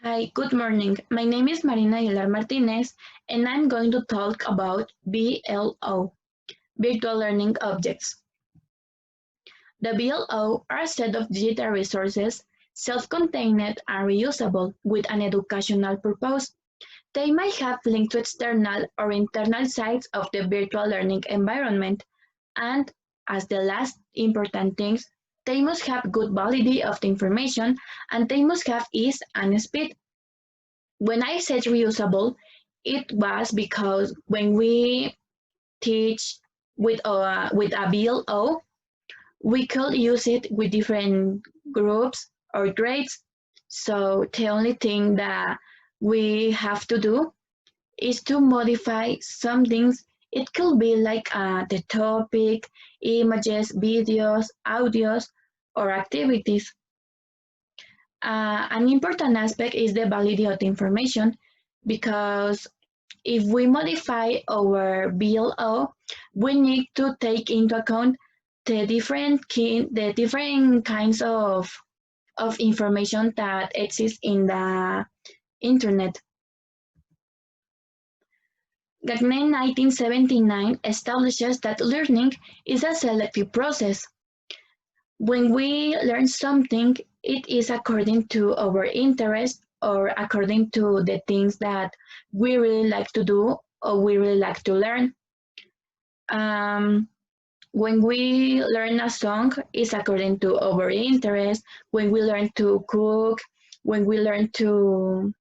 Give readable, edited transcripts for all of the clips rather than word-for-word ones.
Hi, good morning. My name is Marina Aguilar Martinez, and I'm going to talk about VLO, Virtual Learning Objects. The VLO are a set of digital resources, self-contained and reusable, with an educational purpose. They might have linked to external or internal sites of the virtual learning environment, and as the last important things, they must have good validity of the information, and they must have ease and speed. When I said reusable, it was because when we teach with a VLO, we could use it with different groups or grades. So the only thing that we have to do is to modify some things. It could be like the topic, images, videos, audios, or activities. An important aspect is the validity of the information because if we modify our VLO, we need to take into account the different kinds of information that exist in the internet. Gagné 1979 establishes that learning is a selective process. When we learn something, it is according to our interest or according to the things that we really like to do or we really like to learn. When we learn a song, it's according to our interest. When we learn to cook, when we learn to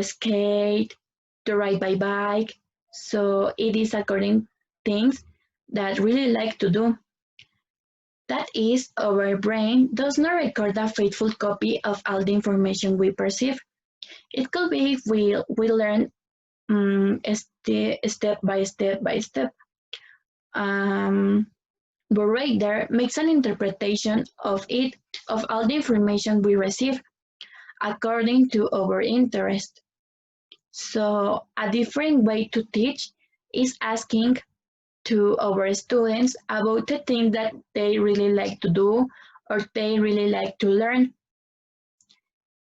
skate, to ride by bike. So it is according things that really like to do. That is, our brain does not record a faithful copy of all the information we perceive. It could be if we learn step by step. But right there makes an interpretation of all the information we receive according to our interest. So a different way to teach is asking to our students about the things that they really like to do or they really like to learn.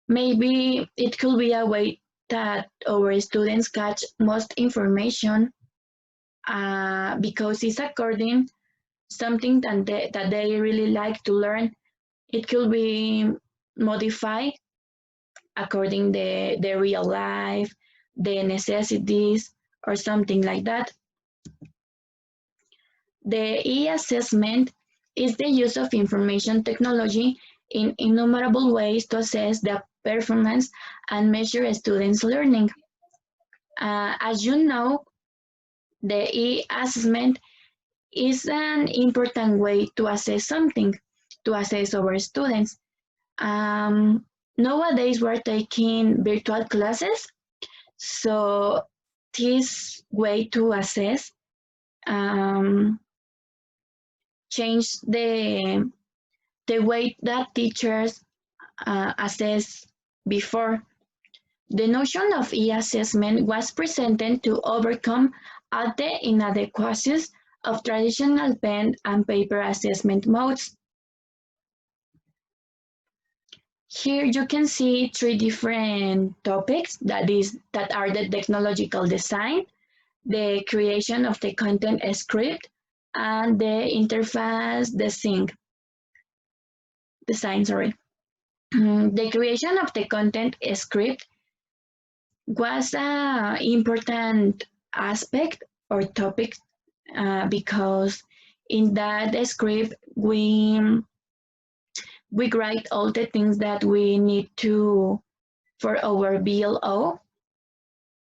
Maybe it could be a way that our students catch most information because it's according something that they really like to learn. It could be modified according the real life, the necessities, or something like that. The e-assessment is the use of information technology in innumerable ways to assess the performance and measure students' learning. As you know, the e-assessment is an important way to assess something, to assess our students. Nowadays, we're taking virtual classes, so this way to assess change the way that teachers assess before. The notion of e-assessment was presented to overcome all the inadequacies of traditional pen and paper assessment modes. Here you can see three different topics that are the technological design, the creation of the content script, and the interface design. The creation of the content script was an important aspect or topic because in that script we write all the things that we need to for our VLO.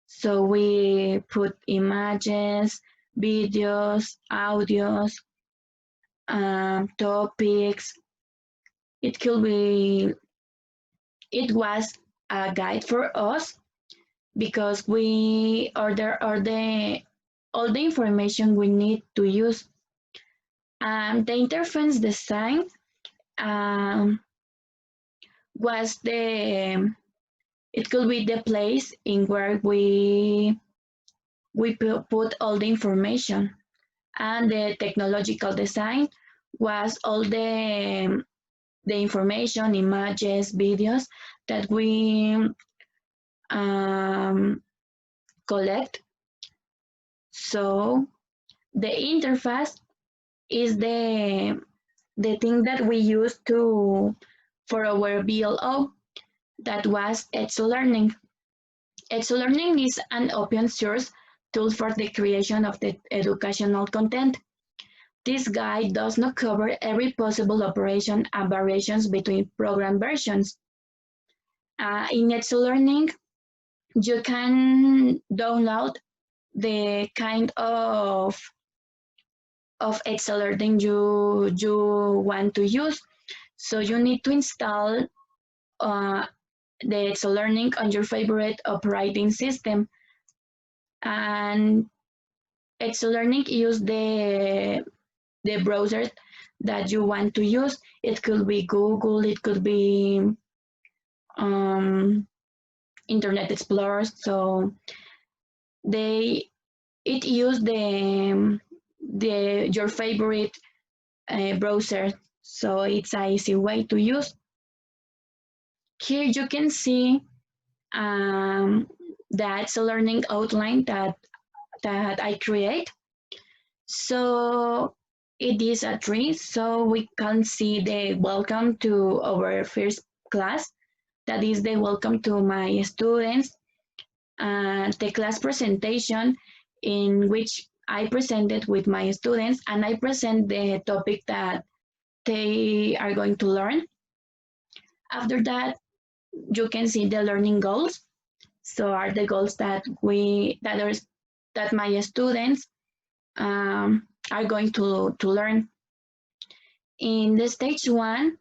So we put images, videos, audios, topics. It was a guide for us because we order all the information we need to use. The interface design was it could be the place in where we put all the information, and the technological design was all the the information, images, videos that we collect. So the interface is the thing that we use for our VLO. That was EduLearning. EduLearning is an open source tool for the creation of the educational content. This guide does not cover every possible operation and variations between program versions. In EduLearning, you can download the kind of EduLearning you want to use. So you need to install the EduLearning on your favorite operating system. And EduLearning use the browser that you want to use. It could be Google, it could be Internet Explorer. So it use your favorite browser. So it's an easy way to use. Here you can see that's a learning outline that I create. So it is a tree, so we can see the welcome to our first class. That is the welcome to my students. The class presentation in which I presented with my students, and I present the topic that they are going to learn. After that, you can see the learning goals. So are the goals that my students are going to learn. In the stage 1,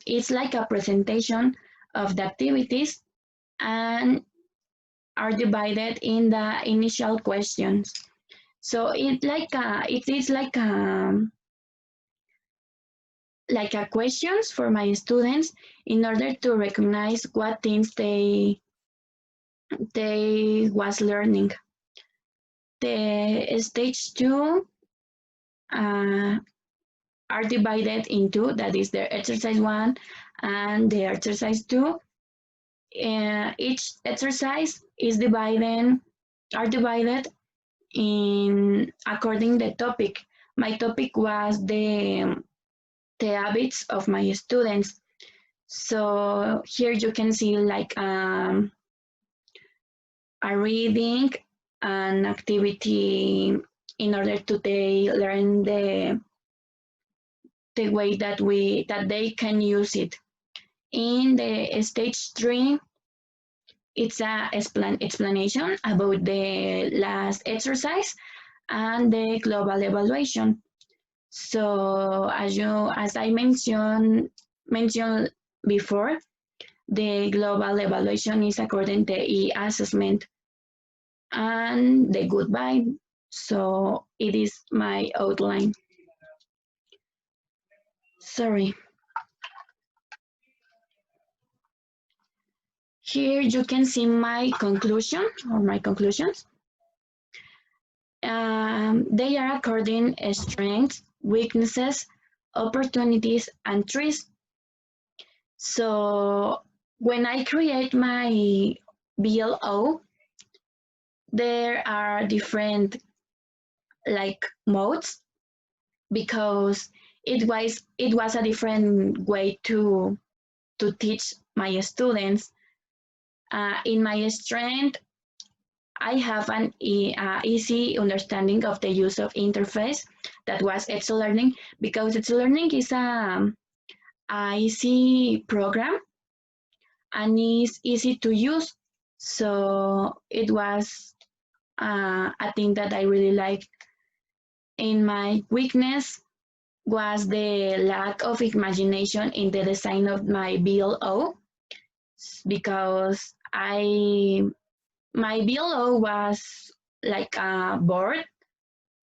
it's like a presentation of the activities and are divided in the initial questions. So it is like a questions for my students in order to recognize what things they was learning. The stage 2 are divided into, that is the exercise 1 and the exercise 2. Each exercise is divided in according the topic. My topic was the habits of my students. So here you can see like a reading, an activity in order to they learn the way that they can use it. In the stage 3, it's a explanation about the last exercise and the global evaluation. So as I mentioned before, the global evaluation is according to the e-assessment and the goodbye. So it is my outline. Sorry. Here you can see my conclusion or my conclusions. They are according strengths, weaknesses, opportunities, and threats. So when I create my VLO, there are different like modes because it was a different way to teach my students. In my strength, I have an easy understanding of the use of interface. That was EduLearning, because EduLearning is a easy program and is easy to use. So it was a thing that I really liked. In my weakness was the lack of imagination in the design of my VLO, because my VLO was like a board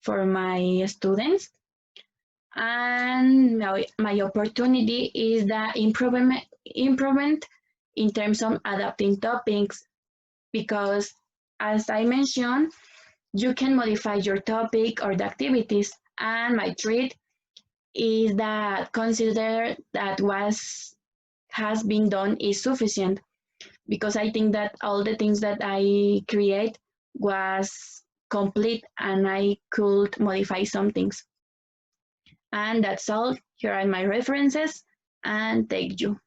for my students, and my opportunity is the improvement in terms of adapting topics, because as I mentioned, you can modify your topic or the activities, and my treat is that consider that has been done is sufficient, because I think that all the things that I create was complete and I could modify some things. And that's all. Here are my references, and thank you.